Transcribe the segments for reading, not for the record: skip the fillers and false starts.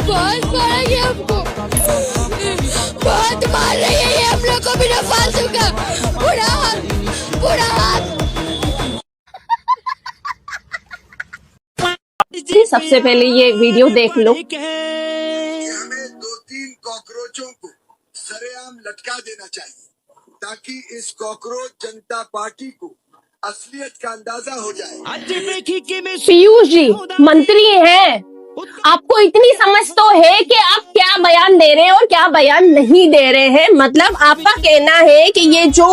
बहुत मारेंगे हमको, बहुत मार रही है ये हम लोग को बिना फालतू का। बुरा हाल, बुरा हाल। सबसे पहले ये वीडियो देख लो। हमें 2-3 कॉकरोचों को सरेआम लटका देना चाहिए ताकि इस कॉकरोच जनता पार्टी को असलियत का अंदाजा हो जाए। पीयूष जी मंत्री हैं, आपको इतनी समझ तो है कि आप क्या बयान दे रहे हैं और क्या बयान नहीं दे रहे हैं। मतलब आपका कहना है कि ये जो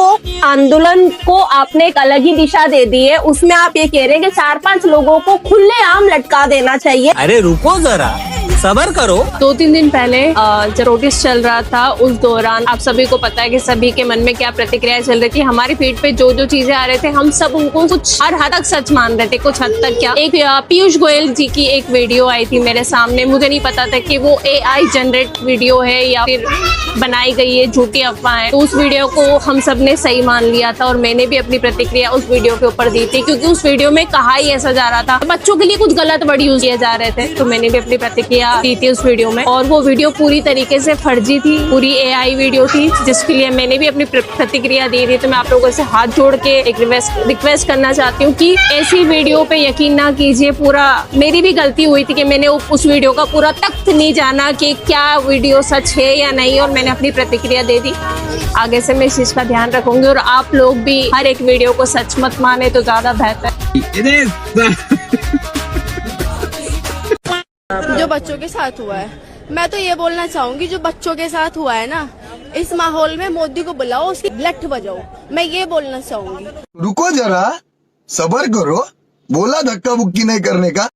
आंदोलन को आपने एक अलग ही दिशा दे दी है, उसमें आप ये कह रहे हैं कि 4-5 लोगों को खुलेआम लटका देना चाहिए। अरे रुको जरा, सबर करो। 2-3 दिन पहले जब नोटिस चल रहा था, उस दौरान आप सभी को पता है कि सभी के मन में क्या प्रतिक्रिया चल रही थी। हमारी फीड पे जो जो चीजें आ रहे थे, हम सब उनको कुछ हर हद तक सच मान रहे थे, कुछ हद तक क्या। एक पीयूष गोयल जी की एक वीडियो आई थी मेरे सामने, मुझे नहीं पता था कि वो AI जनरेट वीडियो है या फिर बनाई गई है, झूठी अफवाह है। तो उस वीडियो को हम सब ने सही मान लिया था और मैंने भी अपनी प्रतिक्रिया उस वीडियो के ऊपर दी थी, क्योंकि उस वीडियो में कहा ही ऐसा जा रहा था, बच्चों के लिए कुछ गलत वर्ड यूज किए जा रहे थे। तो मैंने भी अपनी प्रतिक्रिया दी थी उस वीडियो में, और वो वीडियो पूरी तरीके से फर्जी थी, पूरी AI वीडियो थी, जिसके लिए मैंने भी अपनी प्रतिक्रिया दी थी। तो मैं आप लोगों से हाथ जोड़ के एक रिक्वेस्ट करना चाहती हूँ कि ऐसी वीडियो पे यकीन ना कीजिए। पूरा मेरी भी गलती हुई थी कि मैंने उस वीडियो का पूरा तथ्य नहीं जाना कि क्या वीडियो सच है या नहीं, और मैंने अपनी प्रतिक्रिया दे दी। आगे से मैं इस चीज का ध्यान रखूंगी, और आप लोग भी हर एक वीडियो को सच मत माने तो ज्यादा बेहतर। जो बच्चों के साथ हुआ है, मैं तो ये बोलना चाहूंगी, जो बच्चों के साथ हुआ है ना, इस माहौल में मोदी को बुलाओ, उसकी लठ बजाओ, मैं ये बोलना चाहूंगी। रुको जरा, सबर करो, बोला धक्का मुक्की नहीं करने का।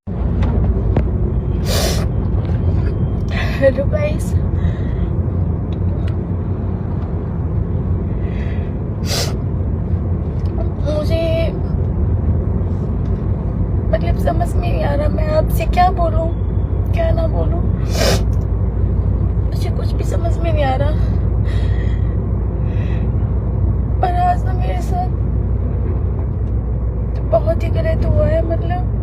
हेलो गाइस, मुझे मतलब समझ में नहीं आ रहा मैं आपसे क्या बोलूं, क्या ना बोलूं। मुझे कुछ भी समझ में नहीं आ रहा। पर आज ना मेरे साथ बहुत ही गलत हुआ है। मतलब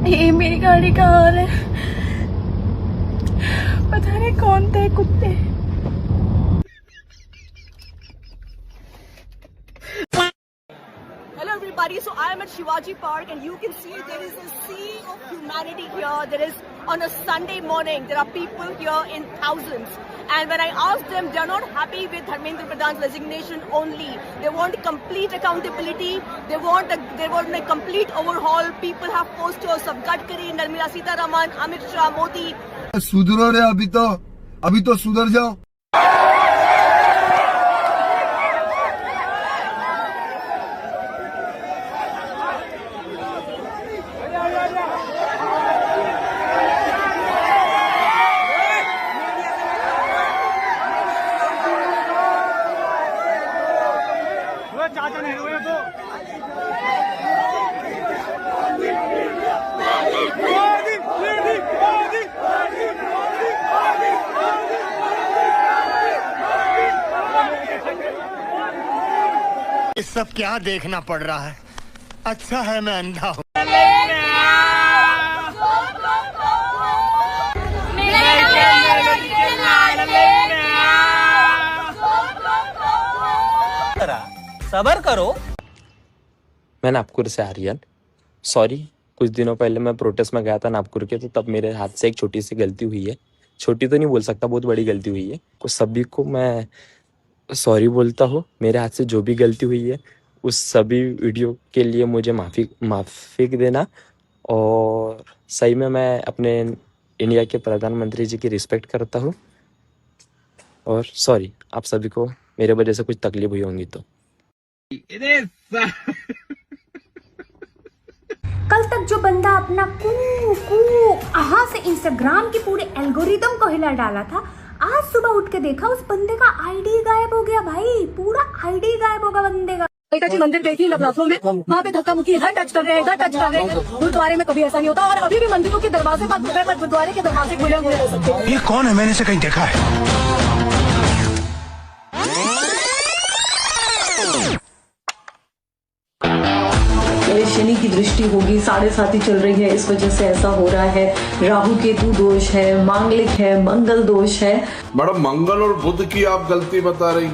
ये मेरी गाड़ी का हाल है, पता नहीं कौन थे कुत्ते। Hello everybody, so I am at Shivaji Park and you can see there is a sea of humanity here. There is, on a Sunday morning, there are people here in thousands. And when I asked them, they are not happy with Dharmendra Pradhan's resignation only. They want complete accountability. They want a complete overhaul. People have posters of Gadkari, Nirmala Sitharaman, Amit Shah, Modi. सुधरो रे, अभी तो सुधर जाओ। ये सब क्या देखना पड़ रहा है? अच्छा है मैं अंधा हूँ। सबर करो। मैं नागपुर से आर्यन, सॉरी कुछ दिनों पहले मैं प्रोटेस्ट में गया था नागपुर के, तो तब मेरे हाथ से एक छोटी सी गलती हुई है। छोटी तो नहीं बोल सकता, बहुत बड़ी गलती हुई है। कुछ सभी को मैं सॉरी बोलता हूँ। मेरे हाथ से जो भी गलती हुई है उस सभी वीडियो के लिए मुझे माफ़ी देना। और सही में मैं अपने इंडिया के प्रधानमंत्री जी की रिस्पेक्ट करता हूँ। और सॉरी आप सभी को मेरे वजह से कुछ तकलीफ हुई होंगी तो। कल तक जो बंदा अपना कू कू आहा से इंस्टाग्राम की पूरे एल्गोरिदम को हिला डाला था, आज सुबह उठ के देखा उस बंदे का आईडी गायब हो गया भाई, पूरा आईडी गायब होगा बंदे का। मंदिर देखिए लखनऊ में, वहाँ पे धक्का मुक्की, इधर टच कर रहे हैं, इधर टच कर रहे हैं। गुरुद्वारे में कभी ऐसा नहीं होता, और अभी भी मंदिरों के दरवाजे बंद हो गए, पर गुरुद्वारे के दरवाजे खुले हुए हो सकते हैं। ये कौन है, मैंने से कहीं देखा है। शनि की दृष्टि होगी, 7.5 चल रही है, इस वजह से ऐसा हो रहा है। राहु केतु दोष है, मांगलिक है, मंगल दोष है। मैडम मंगल और बुध की आप गलती बता रही,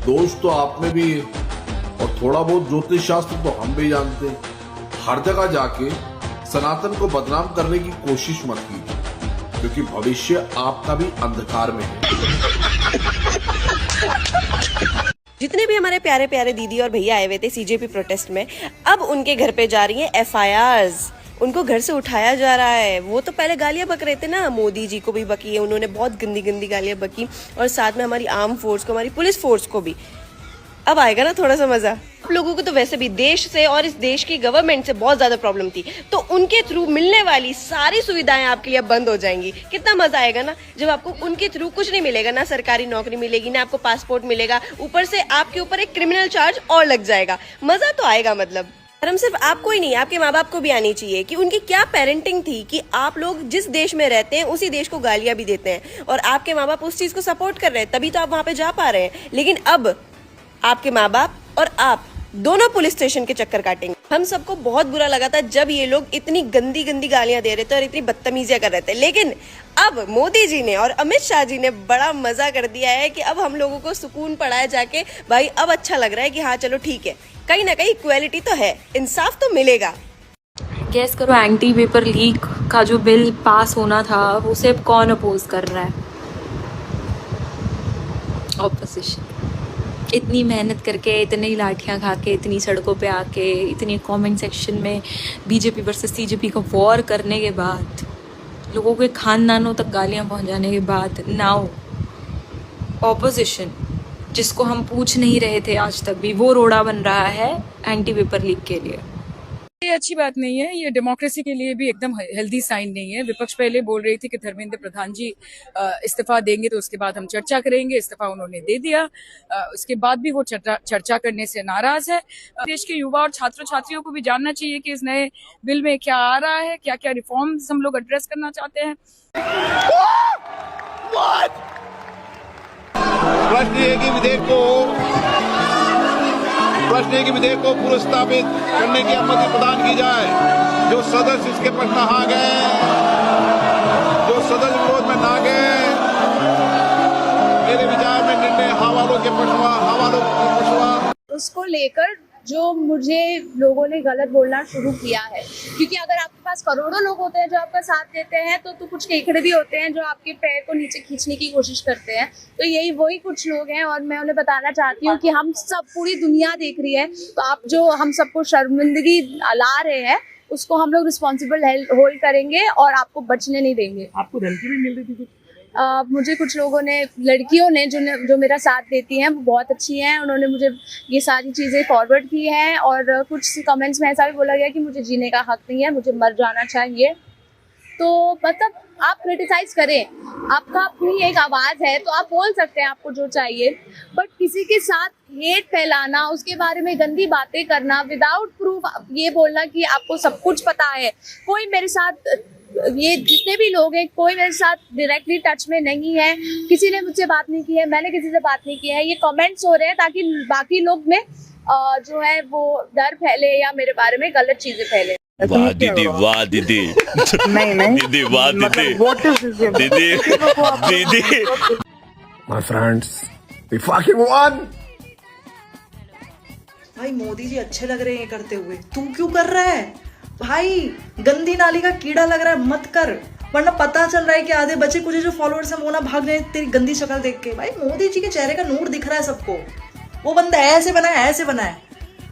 दोष तो आप में भी है, और थोड़ा बहुत ज्योतिष शास्त्र तो हम भी जानते हैं। हर जगह जाके सनातन को बदनाम करने की कोशिश मत कीजिए, क्योंकि भविष्य आपका भी अंधकार में है। जितने भी हमारे प्यारे प्यारे दीदी और भैया आए हुए थे सीजेपी प्रोटेस्ट में, अब उनके घर पे जा रही हैं FIRs, उनको घर से उठाया जा रहा है। वो तो पहले गालियां बक रहे थे ना, मोदी जी को भी बकी है उन्होंने, बहुत गंदी गंदी गालियां बकी, और साथ में हमारी आर्म फोर्स को, हमारी पुलिस फोर्स को भी। अब आएगा ना थोड़ा सा मजा। आप लोगों को तो वैसे भी देश से और इस देश की गवर्नमेंट से बहुत ज्यादा प्रॉब्लम थी, तो उनके थ्रू मिलने वाली सारी सुविधाएं आपके लिए बंद हो जाएंगी। कितना मजा आएगा ना, जब आपको उनके थ्रू कुछ नहीं मिलेगा, ना सरकारी नौकरी मिलेगी, ना आपको पासपोर्ट मिलेगा, ऊपर से आपके ऊपर एक क्रिमिनल चार्ज और लग जाएगा। मजा तो आएगा मतलब। शर्म सिर्फ आपको ही नहीं, आपके माँ बाप को भी आनी चाहिए कि उनकी क्या पेरेंटिंग थी कि आप लोग जिस देश में रहते हैं उसी देश को गालियां भी देते हैं, और आपके माँ बाप उस चीज को सपोर्ट कर रहे हैं, तभी तो आप वहां पे जा पा रहे हैं। लेकिन अब आपके माँ बाप और आप दोनों पुलिस स्टेशन के चक्कर काटेंगे। हम सबको बहुत बुरा लगा था जब ये लोग इतनी गंदी गंदी गालियां दे रहे थे और इतनी बदतमीजियां कर रहे थे, लेकिन अब मोदी जी ने और अमित शाह जी ने बड़ा मजा कर दिया है कि अब हम लोगों को सुकून पड़ा है जाके। भाई अब अच्छा लग रहा है कि हाँ चलो ठीक है, कहीं ना कहीं इक्वालिटी तो है, इंसाफ तो मिलेगा। गैस करो, एंटी पेपर लीक का जो बिल पास होना था उसे अब कौन अपोज कर रहा है? ऑपोजिशन। इतनी मेहनत करके, इतनी लाठियां खा के, इतनी सड़कों पे आके, इतनी कमेंट सेक्शन में बीजेपी वर्सेस सीजेपी का वॉर करने के बाद, लोगों के खानदानों तक गालियां पहुंचाने के बाद, नाउ ऑपोजिशन, जिसको हम पूछ नहीं रहे थे आज तक भी, वो रोड़ा बन रहा है एंटी पेपर लीक के लिए। ये अच्छी बात नहीं है, ये डेमोक्रेसी के लिए भी एकदम हेल्दी साइन नहीं है। विपक्ष पहले बोल रही थी कि धर्मेंद्र प्रधान जी इस्तीफा देंगे तो उसके बाद हम चर्चा करेंगे, इस्तीफा उन्होंने दे दिया, उसके बाद भी वो चर्चा करने से नाराज है। देश के युवा और छात्र छात्रियों को भी जानना चाहिए कि इस नए बिल में क्या आ रहा है, क्या क्या रिफॉर्म्स हम लोग एड्रेस करना चाहते हैं। प्रश्न है कि विधेयक को पुनर्स्थापित करने की अनुमति प्रदान की जाए। जो सदस्य इसके पर नहा गए, जो सदस्य विरोध में ना गए, मेरे विचार में निर्णय हवालों के पछुआ उसको लेकर जो मुझे लोगों ने गलत बोलना शुरू किया है, क्योंकि अगर आपके पास करोड़ों लोग होते हैं जो आपका साथ देते हैं, तो कुछ केकड़े भी होते हैं जो आपके पैर को नीचे खींचने की कोशिश करते हैं। तो यही वही कुछ लोग हैं, और मैं उन्हें बताना चाहती हूँ कि हम सब, पूरी दुनिया देख रही है, तो आप जो हम सबको शर्मिंदगी ला रहे हैं उसको हम लोग रिस्पॉन्सिबल होल्ड करेंगे और आपको बचने नहीं देंगे। आपको धमकी भी मिल रही थी कुछ? मुझे कुछ लोगों ने, लड़कियों ने जो मेरा साथ देती हैं वो बहुत अच्छी हैं, उन्होंने मुझे ये सारी चीज़ें फॉरवर्ड की हैं, और कुछ कमेंट्स में ऐसा भी बोला गया कि मुझे जीने का हक नहीं है, मुझे मर जाना चाहिए। तो मतलब आप क्रिटिसाइज करें, आपका अपनी एक आवाज़ है तो आप बोल सकते हैं आपको जो चाहिए, बट किसी के साथ हेट फैलाना, उसके बारे में गंदी बातें करना, विदाउट प्रूफ ये बोलना कि आपको सब कुछ पता है। कोई मेरे साथ, ये जितने भी लोग हैं, कोई मेरे साथ डायरेक्टली टच में नहीं है, किसी ने मुझसे बात नहीं की है, मैंने किसी से बात नहीं की है। ये कमेंट्स हो रहे हैं ताकि बाकी लोग में जो है वो डर फैले या मेरे बारे में गलत चीजें फैले। वाह दीदी, वाह दीदी, नहीं दीदी, वाह दीदी, दीदी। My friends, we fucking won. भाई मोदी जी अच्छे लग रहे हैं करते हुए, तू क्यों कर रहा है भाई? गंदी नाली का कीड़ा लग रहा है, मत कर, वरना पता चल रहा है कि आधे बचे कुछ जो फॉलोअर्स हैं वो ना भाग जाए तेरी गंदी शक्ल देख के। भाई मोदी जी के चेहरे का नूर दिख रहा है सबको, वो बंदा ऐसे बना है, ऐसे बना है।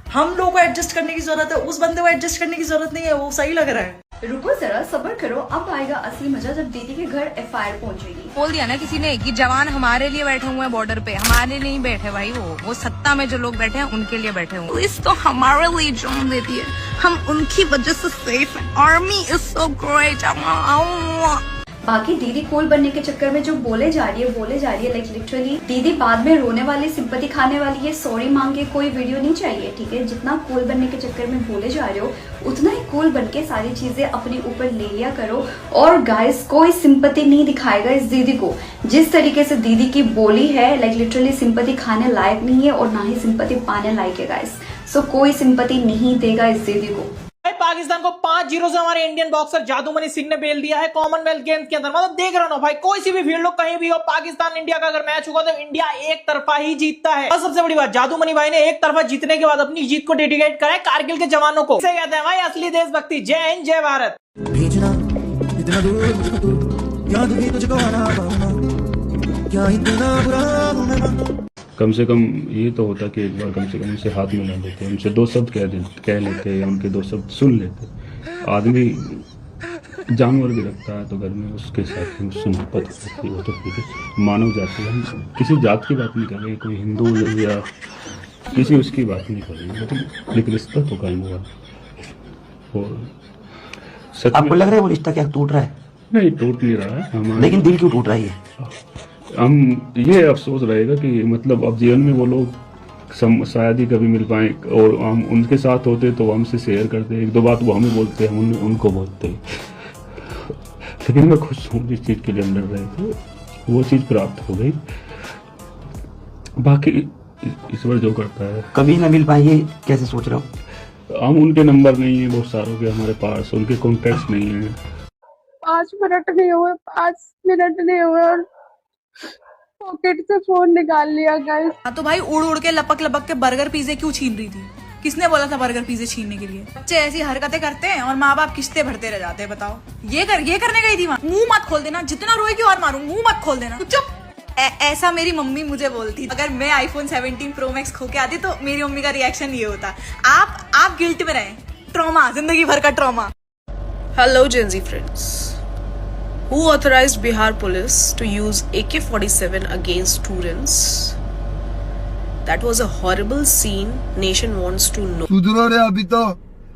हम लोगों को एडजस्ट करने की जरूरत है, उस बंदे को एडजस्ट करने की जरूरत नहीं है, वो सही लग रहा है। रुको जरा, सब्र करो, अब आएगा असली मजा जब दीदी के घर FIR पहुंचेगी। बोल दिया ना किसी ने कि जवान हमारे लिए बैठे हुए हैं बॉर्डर पे, हमारे लिए नहीं बैठे भाई, वो सत्ता में जो लोग बैठे हैं उनके लिए बैठे हुए। पुलिस तो हमारे लिए जान देती है, हम उनकी वजह से सेफ हैं। Army is so great. बाकी दीदी कूल बनने के चक्कर में जो बोले जा रही है लाइक लिटरली दीदी बाद में रोने वाली, सिंपैथी खाने वाली है, सॉरी मांगे कोई वीडियो नहीं चाहिए, ठीक है। जितना कूल बनने के चक्कर में बोले जा रहे हो उतना ही कूल बन के सारी चीजें अपने ऊपर ले लिया करो। और गाइस कोई सिंपैथी नहीं दिखाएगा इस दीदी को, जिस तरीके से दीदी की बोली है लाइक लिटरली सिंपैथी खाने लायक नहीं है और ना ही सिंपैथी पाने लायक है गाइस। सो कोई सिंपैथी नहीं देगा इस दीदी को। पाकिस्तान को 5-0 से हमारे इंडियन बॉक्सर जादूमणि सिंह ने बेल दिया है कॉमनवेल्थ गेम्स के अंदर। मतलब देख रहे हो भाई, कोई सी भी फील्ड हो, कहीं भी हो, पाकिस्तान इंडिया का अगर मैच होगा तो इंडिया एक तरफा ही जीतता है। और सबसे बड़ी बात, जादूमणि भाई ने एक तरफा जीतने के बाद अपनी जीत को डेडिकेट करा है कारगिल के जवानों को। इसे कहते हैं भाई असली देशभक्ति। जय हिंद, जय भारत। कम से कम ये तो होता कि एक बार कम से कम उनसे हाथ मिला लेते, उनसे दो शब्द कह लेते या उनके दो शब्द सुन लेते। आदमी जानवर भी रखता है तो घर में उसके साथ मोहब्बत होती है, वो तो फिर मानव जाति है। हम किसी जात की बात नहीं कर रहे, कोई हिंदू या किसी उसकी बात नहीं कर रहे, लेकिन एक रिश्ता तो कायम हुआ। और आपको लग रहा है वो रिश्ता क्या टूट रहा है? नहीं, टूट नहीं रहा है, लेकिन दिल क्यों टूट रहा है? हम ये अफसोस रहेगा कि मतलब अब जीवन में वो लोग शायद ही कभी मिल पाए, और हम उनके साथ होते तो हमसे शेयर करते, एक दो बात वो हमें बोलते, हम उनको बोलते। लेकिन मैं खुश हूँ जिस चीज़ के लिए हम लड़ रहे थे वो चीज़ प्राप्त हो गई। बाकी ईश्वर जो करता है। कभी ना मिल पाए ये कैसे सोच रहा हूँ? हम उनके नंबर नहीं है बहुत सारों के हमारे पास, उनके कॉन्टेक्ट नहीं है। 5 मिनट नहीं हुए और पॉकेट से फोन निकाल लिया गाइस। हाँ तो भाई उड़ उड़ के लपक लपक के बर्गर पिज्जे क्यों छीन रही थी? किसने बोला था बर्गर पिज्जे छीनने के लिए? बच्चे ऐसी हरकतें करते हैं और माँ बाप किस्तें भरते रह जाते हैं। बताओ ये करने गई थी वहाँ। मुंह मत खोल देना, जितना रोएगी और मारूं, मुंह मत खोल देना, चुप। ऐसा मेरी मम्मी मुझे बोलती। अगर मैं iPhone 17 Pro Max खो के आती तो मेरी मम्मी का रिएक्शन ये होता, आप गिल्ट में रहे, ट्रॉमा, जिंदगी भर का trauma. Hello Gen Z friends. Who authorized Bihar police to use AK-47 against students? That was a horrible scene. Nation wants to know. सुधरो रे,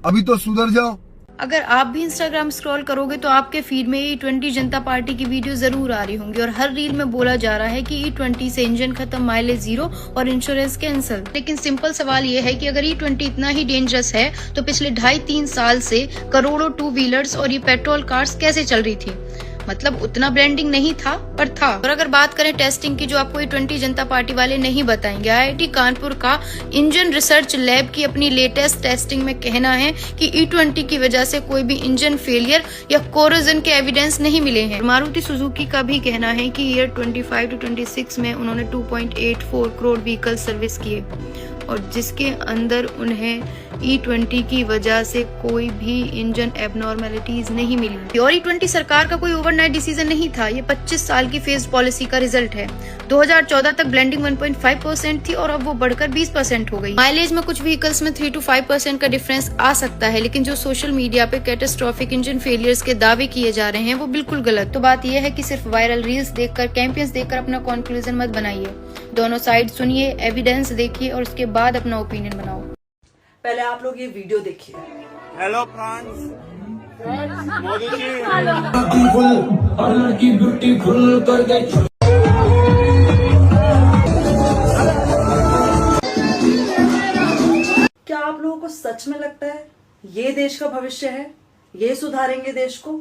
अभी तो सुधर जाओ। अगर आप भी इंस्टाग्राम स्क्रॉल करोगे तो आपके फीड में E20 जनता पार्टी की वीडियो जरूर आ रही होंगी और हर रील में बोला जा रहा है कि E20 से इंजन खत्म, माइलेज 0 और इंश्योरेंस कैंसिल। लेकिन सिंपल सवाल ये है कि अगर E20 इतना ही डेंजरस है तो पिछले 2.5-3 साल से करोड़ों 2 व्हीलर्स और ये पेट्रोल कार्स कैसे चल रही थी? मतलब उतना ब्रांडिंग नहीं था पर था। और अगर बात करें टेस्टिंग की, जो आपको E20 जनता पार्टी वाले नहीं बताएंगे, IIT कानपुर का इंजन रिसर्च लैब की अपनी लेटेस्ट टेस्टिंग में कहना है कि E20 की वजह से कोई भी इंजन फेलियर या कोरोजन के एविडेंस नहीं मिले हैं। मारुति सुजुकी का भी कहना है कि ईयर 25-26 में उन्होंने 2.84 करोड़ व्हीकल सर्विस किए और जिसके अंदर उन्हें E20 की वजह से कोई भी इंजन एबनॉर्मेलिटीज नहीं मिली। और E20 सरकार का कोई ओवरनाइट डिसीजन नहीं था, ये 25 साल की फेज पॉलिसी का रिजल्ट है। 2014 तक ब्लेंडिंग 1.5% थी और अब वो बढ़कर 20% हो गई। माइलेज में कुछ व्हीकल्स में 3 to 5% का डिफरेंस आ सकता है, लेकिन जो सोशल मीडिया पे कैटास्ट्रोफिक इंजन फेलियर्स के दावे किए जा रहे हैं वो बिल्कुल गलत। तो बात यह है कि सिर्फ वायरल रील्स देखकर, कैंपेन्स देखकर अपना कंक्लूजन मत बनाइए। दोनों साइड सुनिए, एविडेंस देखिए और उसके बाद अपना ओपिनियन बनाओ। पहले आप लोग ये वीडियो देखिए। Hello France, Modi ji. क्या आप लोगों को सच में लगता है ये देश का भविष्य है? ये सुधारेंगे देश को?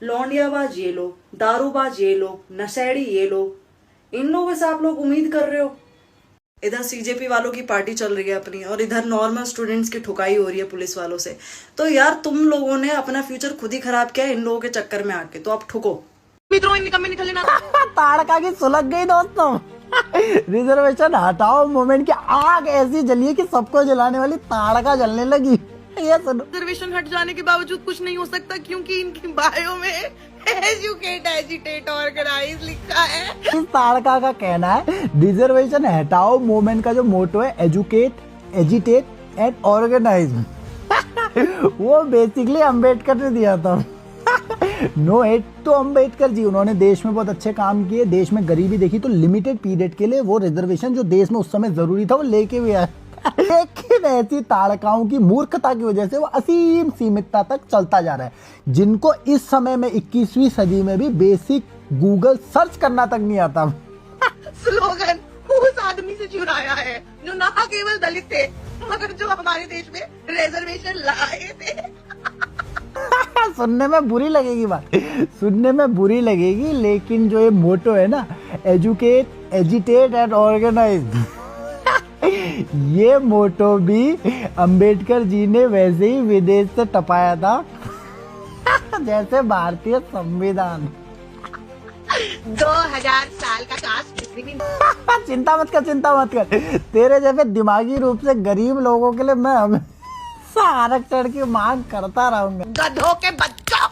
लौंडियाबाज ये लोग, दारूबाज ये लोग, नशेड़ी ये लोग, इन लोगों से आप लोग उम्मीद कर रहे हो? इधर CJP वालों की पार्टी चल रही है अपनी और इधर नॉर्मल स्टूडेंट्स की ठुकाई हो रही है पुलिस वालों से। तो यार तुम लोगों ने अपना फ्यूचर खुद ही खराब किया इन लोगों के चक्कर में आके, तो आप ठुको। ताड़का की सुलग गई दोस्तों। रिजर्वेशन हटाओ मूवमेंट की आग ऐसी जली है कि सबको जलाने वाली ताड़का जलने लगी। ये सुनो, रिजर्वेशन हट जाने के बावजूद कुछ नहीं हो सकता क्योंकि इनकी बायो में एजुकेट, एजिटेट, ऑर्गेनाइज लिखा है। इस ताड़का का कहना है रिजर्वेशन हटाओ मूवमेंट का जो मोटो है एजुकेट, एजिटेट एंड ऑर्गेनाइज। वो बेसिकली अम्बेडकर ने दिया था। नो हेट तो अम्बेडकर जी, उन्होंने देश में बहुत अच्छे काम किए, देश में गरीबी देखी तो लिमिटेड पीरियड के लिए वो रिजर्वेशन जो देश में उस समय जरूरी था वो लेके भी आए। लेकिन ऐसी ताड़काओं की मूर्खता की वजह से वो असीम सीमितता तक चलता जा रहा है, जिनको इस समय में 21वीं सदी में भी बेसिक गूगल सर्च करना तक नहीं आता। स्लोगन उस आदमी से चुराया है जो ना केवल दलित थे मगर जो हमारे देश में रिजर्वेशन लाए थे। सुनने में बुरी लगेगी बात, सुनने में बुरी लगेगी, लेकिन जो ये मोटो है ना, एजुकेट, एजिटेट एंड ऑर्गेनाइज, ये मोटो भी अंबेडकर जी ने वैसे ही विदेश से टपाया था जैसे भारतीय संविधान। 2000 साल का कास्ट चिंता मत कर, तेरे जैसे दिमागी रूप से गरीब लोगों के लिए मैं हमेशा आरक्षण की मांग करता रहूंगा। गधों के बच्चों।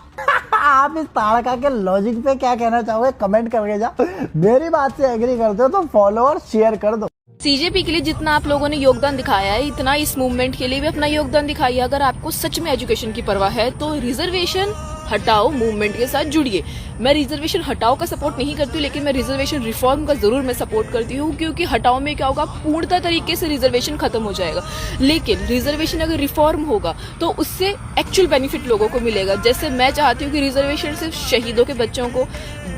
आप इस ताड़का के लॉजिक पे क्या कहना चाहोगे, कमेंट करके जाओ। मेरी बात से एग्री करते हो तो फॉलो और शेयर कर दो। सीजेपी के लिए जितना आप लोगों ने योगदान दिखाया है, इतना इस मूवमेंट के लिए भी अपना योगदान दिखाइए। अगर आपको सच में एजुकेशन की परवाह है तो रिजर्वेशन हटाओ मूवमेंट के साथ जुड़िए। मैं रिजर्वेशन हटाओ का सपोर्ट नहीं करती हूँ, लेकिन मैं रिजर्वेशन रिफॉर्म का जरूर मैं सपोर्ट करती हूँ, क्योंकि हटाओ में क्या होगा, पूर्णतः तरीके से रिजर्वेशन खत्म हो जाएगा। लेकिन रिजर्वेशन अगर रिफॉर्म होगा तो उससे एक्चुअल बेनिफिट लोगों को मिलेगा। जैसे मैं चाहती हूँ कि रिजर्वेशन सिर्फ शहीदों के बच्चों को,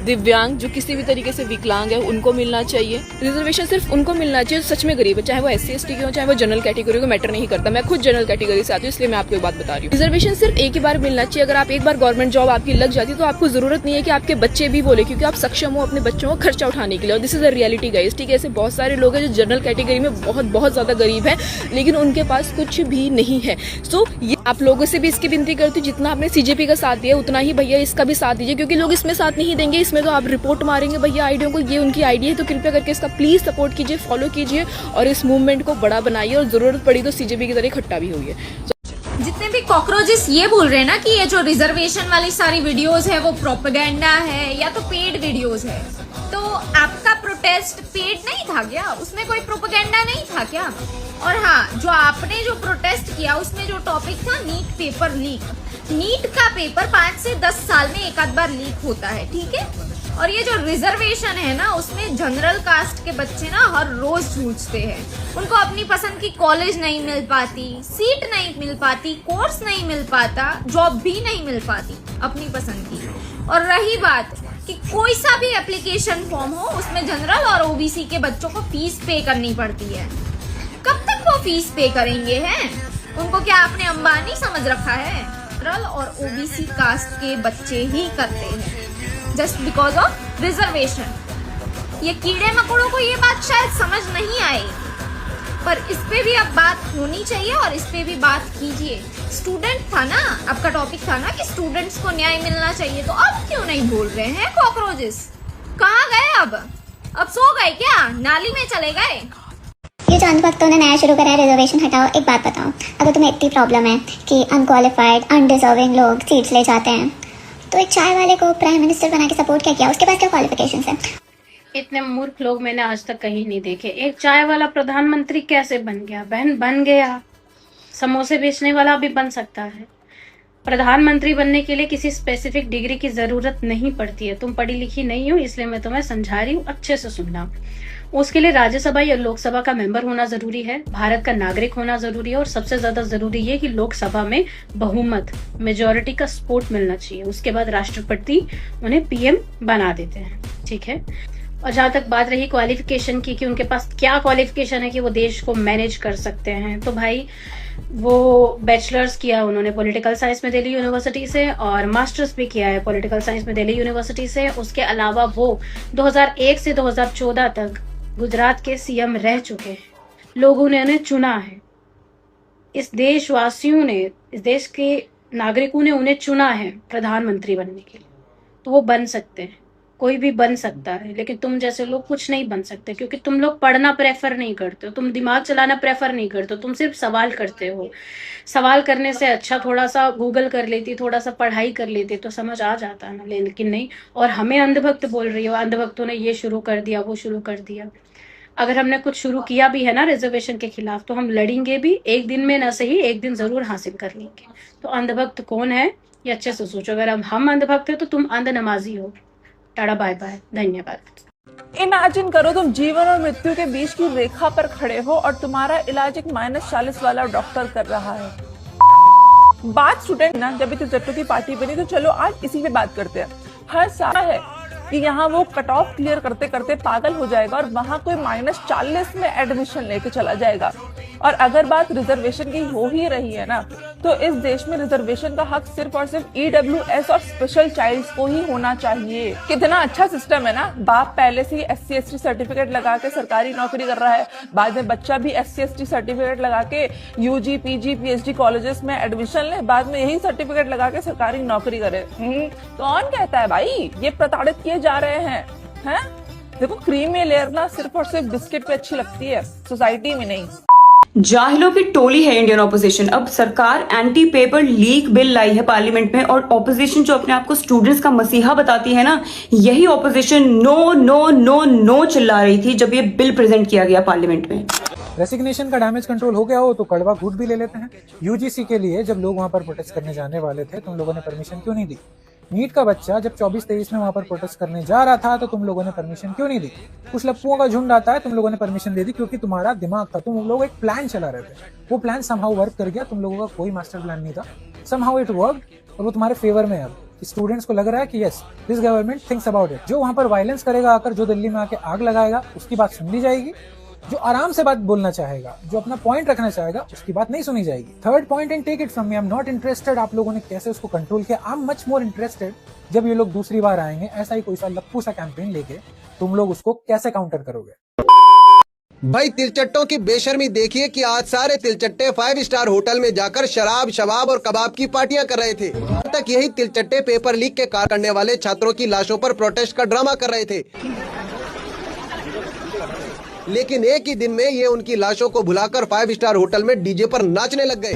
दिव्यांग, जो किसी भी तरीके से विकलांग है, उनको मिलना चाहिए। रिजर्वेशन सिर्फ उनको मिलना चाहिए सच में गरीब है, चाहे वो SC/ST के हो, चाहे वो जनरल कैटेगरी को, मैटर नहीं करता। मैं खुद जनरल कैटेगरी से आती हूँ, इसलिए मैं आपको एक बात बता रही हूँ। रिजर्वेशन सिर्फ एक ही बार मिलना चाहिए। अगर आप एक बार गवर्नमेंट जॉब आपकी लग जाती है तो आपको जरूरत नहीं है कि आपके बच्चे भी बोले, क्योंकि आप सक्षम हो अपने बच्चों को खर्चा उठाने के लिए। और this is a reality guys, ठीक है। ऐसे बहुत सारे लोग हैं जो जनरल कैटेगरी में बहुत ज्यादा गरीब है, लेकिन उनके पास कुछ भी नहीं है। सो ये आप लोगों से भी इसकी विनती करती हूँ, जितना आपने CJP का साथ दिया उतना ही भैया इसका भी साथ दीजिए, क्योंकि लोग इसमें साथ नहीं देंगे। इसमें तो आप रिपोर्ट मारेंगे भैया आइडिया को, ये उनकी आइडिया है, तो कृपया करके इसका प्लीज सपोर्ट कीजिए, फॉलो कीजिए और इस मूवमेंट को बड़ा बनाइए। और जरूरत पड़ी तो CJP की तरह इकट्ठा भी हुई है। जितने भी कॉकरोचेस ये बोल रहे हैं ना कि ये जो रिजर्वेशन वाली सारी वीडियोस है वो प्रोपेगेंडा है या तो पेड वीडियोस है, तो आपका प्रोटेस्ट पेड नहीं था क्या? उसमें कोई प्रोपेगेंडा नहीं था क्या? और हाँ, जो आपने जो प्रोटेस्ट किया उसमें जो टॉपिक था नीट पेपर लीक, नीट का पेपर 5 से 10 साल में एक आध बार लीक होता है, ठीक है। और ये जो रिजर्वेशन है ना, उसमें जनरल कास्ट के बच्चे ना हर रोज जूझते हैं। उनको अपनी पसंद की कॉलेज नहीं मिल पाती, सीट नहीं मिल पाती, कोर्स नहीं मिल पाता, जॉब भी नहीं मिल पाती अपनी पसंद की। और रही बात कि कोई सा भी एप्लीकेशन फॉर्म हो, उसमें जनरल और OBC के बच्चों को फीस पे करनी पड़ती है। कब तक वो फीस पे करेंगे हैं? उनको क्या आपने अंबानी समझ रखा है? जनरल और OBC कास्ट के बच्चे ही करते हैं जस्ट बिकॉज ऑफ रिजर्वेशन। ये कीड़े मकोड़ों को ये बात शायद समझ नहीं आई, पर इस पे भी अब बात होनी चाहिए और इस पे भी बात कीजिए। स्टूडेंट था ना, आपका टॉपिक था ना कि स्टूडेंट्स को न्याय मिलना चाहिए, तो अब क्यों नहीं बोल रहे हैं कॉकरोचेस? कहाँ गए अब सो गए क्या? नाली में चले गए? ये जो अंधभक्तों ने नया शुरू करा है रिजर्वेशन हटाओ, एक बात बताओ, अगर तुम्हें इतनी प्रॉब्लम है कि अनक्वालिफाइड अनडिजर्विंग लोग सीट्स ले जाते हैं, तो एक चाय वाले को प्राइम मिनिस्टर बना के सपोर्ट क्या किया? उसके पास क्या क्वालिफिकेशंस है? इतने मूर्ख लोग मैंने आज तक कहीं नहीं देखे। एक चाय वाला प्रधानमंत्री कैसे बन गया? बहन बन गया, समोसे बेचने वाला भी बन सकता है। प्रधानमंत्री बनने के लिए किसी स्पेसिफिक डिग्री की जरूरत नहीं पड़ती है। तुम पढ़ी लिखी नहीं हो, इसलिए मैं तुम्हें समझा रही हूँ, अच्छे से सुनना। उसके लिए राज्यसभा या लोकसभा का मेंबर होना जरूरी है, भारत का नागरिक होना जरूरी है, और सबसे ज्यादा जरूरी ये कि लोकसभा में बहुमत मेजोरिटी का सपोर्ट मिलना चाहिए। उसके बाद राष्ट्रपति उन्हें PM बना देते हैं, ठीक है। और जहां तक बात रही क्वालिफिकेशन की कि उनके पास क्या क्वालिफिकेशन है कि वो देश को मैनेज कर सकते हैं, तो भाई वो बैचलर्स किया उन्होंने पॉलिटिकल साइंस में दिल्ली यूनिवर्सिटी से, और मास्टर्स भी किया है पॉलिटिकल साइंस में दिल्ली यूनिवर्सिटी से। उसके अलावा वो 2001 से 2014 तक गुजरात के CM रह चुके हैं। लोगों ने उन्हें चुना है, इस देशवासियों ने, इस देश के नागरिकों ने उन्हें चुना है प्रधानमंत्री बनने के लिए, तो वो बन सकते हैं। कोई भी बन सकता है, लेकिन तुम जैसे लोग कुछ नहीं बन सकते, क्योंकि तुम लोग पढ़ना प्रेफर नहीं करते हो, तुम दिमाग चलाना प्रेफर नहीं करते हो, तुम सिर्फ सवाल करते हो। सवाल करने से अच्छा थोड़ा सा गूगल कर लेती, थोड़ा सा पढ़ाई कर लेती तो समझ आ जाता है ना, लेकिन नहीं। और हमें अंधभक्त बोल रही हो, अंधभक्तों ने ये शुरू कर दिया, वो शुरू कर दिया। अगर हमने कुछ शुरू किया भी है ना रिजर्वेशन के खिलाफ, तो हम लड़ेंगे भी, एक दिन में न सही एक दिन जरूर हासिल कर लेंगे। तो अंधभक्त कौन है ये अच्छे से सोचो। अगर हम अंधभक्त है तो तुम अंध नमाजी हो। टाटा बाय बाय, धन्यवाद। इमेजिन करो तुम जीवन और मृत्यु के बीच की रेखा पर खड़े हो और तुम्हारा इलाज एक -40 वाला डॉक्टर कर रहा है। बात स्टूडेंट ना, जब भी तिलचट्टों की पार्टी बनी तो चलो आज इसी पे बात करते हैं। हर साल है कि यहाँ वो कट ऑफ क्लियर करते करते पागल हो जाएगा और वहां कोई -40 में एडमिशन लेके चला जाएगा। और अगर बात रिजर्वेशन की हो ही रही है ना, तो इस देश में रिजर्वेशन का हक सिर्फ और सिर्फ EWS और स्पेशल चाइल्ड्स को ही होना चाहिए। कितना अच्छा सिस्टम है ना। बाप पहले से ही SC ST सर्टिफिकेट लगा के सरकारी नौकरी कर रहा है, बाद में बच्चा भी SC ST सर्टिफिकेट लगा के UG PG PhD कॉलेजेस में एडमिशन ले, बाद में यही सर्टिफिकेट लगा के सरकारी नौकरी करे। कौन कहता है भाई ये प्रताड़ित किए जा रहे हैं? देखो क्रीमी लेयर ना सिर्फ और सिर्फ बिस्किट पे अच्छी लगती है, सोसाइटी में नहीं। जाहिलों की टोली है इंडियन ऑपोजिशन। अब सरकार एंटी पेपर लीक बिल लाई है पार्लियामेंट में, और ऑपोजिशन जो अपने आप को स्टूडेंट्स का मसीहा बताती है ना, यही opposition no no no no चिल्ला रही थी जब ये बिल प्रेजेंट किया गया पार्लियामेंट में। रेसिग्नेशन का डैमेज कंट्रोल हो गया हो तो कड़वा घूट भी ले लेते हैं। UGC के लिए जब लोग वहां पर प्रोटेस्ट करने जाने वाले थे, तुम लोगों ने परमिशन क्यों नहीं दी? नीट का बच्चा जब 24-23 में वहां पर प्रोटेस्ट करने जा रहा था तो तुम लोगों ने परमिशन क्यों नहीं दी? कुछ लप्पुओं का झुंड आता है, तुम लोगों ने परमिशन दे दी क्योंकि तुम्हारा दिमाग था, तुम लोग एक प्लान चला रहे थे। वो प्लान समहाउ वर्क कर गया, तुम लोगों का कोई मास्टर प्लान नहीं था, समहाउ इट वर्कड और वो तुम्हारे फेवर में है। अब स्टूडेंट्स को लग रहा है कि yes this government thinks about it. जो वहां पर वायलेंस करेगा आकर, जो दिल्ली में आके आग लगाएगा, उसकी बात सुन ली जाएगी। जो आराम से बात बोलना चाहेगा, जो अपना पॉइंट रखना चाहेगा, उसकी बात नहीं सुनी जाएगी। Third point and take it from me, I am not interested आप लोगों ने कैसे उसको कंट्रोल किया। I am much more interested जब ये लोग दूसरी बार आएंगे ऐसा ही कोई सा लप्पू सा कैंपेन लेके, तुम लोग उसको कैसे काउंटर करोगे। भाई तिलचट्टों की बेशर्मी देखिए कि आज सारे तिलचट्टे 5 स्टार होटल में जाकर शराब शबाब और कबाब की पार्टियां कर रहे थे। तक यही तिलचट्टे पेपर लीक के कार्य करने वाले छात्रों की लाशों पर प्रोटेस्ट का ड्रामा कर रहे थे, लेकिन एक ही दिन में ये उनकी लाशों को भुलाकर 5 स्टार होटल में डीजे पर नाचने लग गए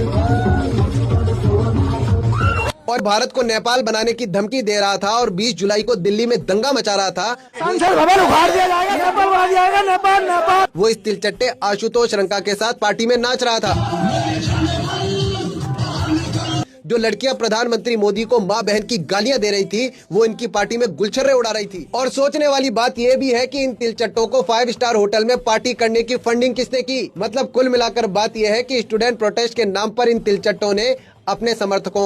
और भारत को नेपाल बनाने की धमकी दे रहा था और 20 जुलाई को दिल्ली में दंगा मचा रहा था। उखाड़ दिया जाएगा, नेपाल आ जाएगा, नेपाल। वो इस तिलचट्टे आशुतोष रंका के साथ पार्टी में नाच रहा था। जो लड़कियां प्रधानमंत्री मोदी को माँ बहन की गालियां दे रही थी, वो इनकी पार्टी में गुलछर्रे उड़ा रही थी। और सोचने वाली बात ये भी है कि इन तिलचट्टों को 5 स्टार होटल में पार्टी करने की फंडिंग किसने की। मतलब कुल मिलाकर बात यह है कि स्टूडेंट प्रोटेस्ट के नाम पर इन तिलचट्टों ने अपने समर्थकों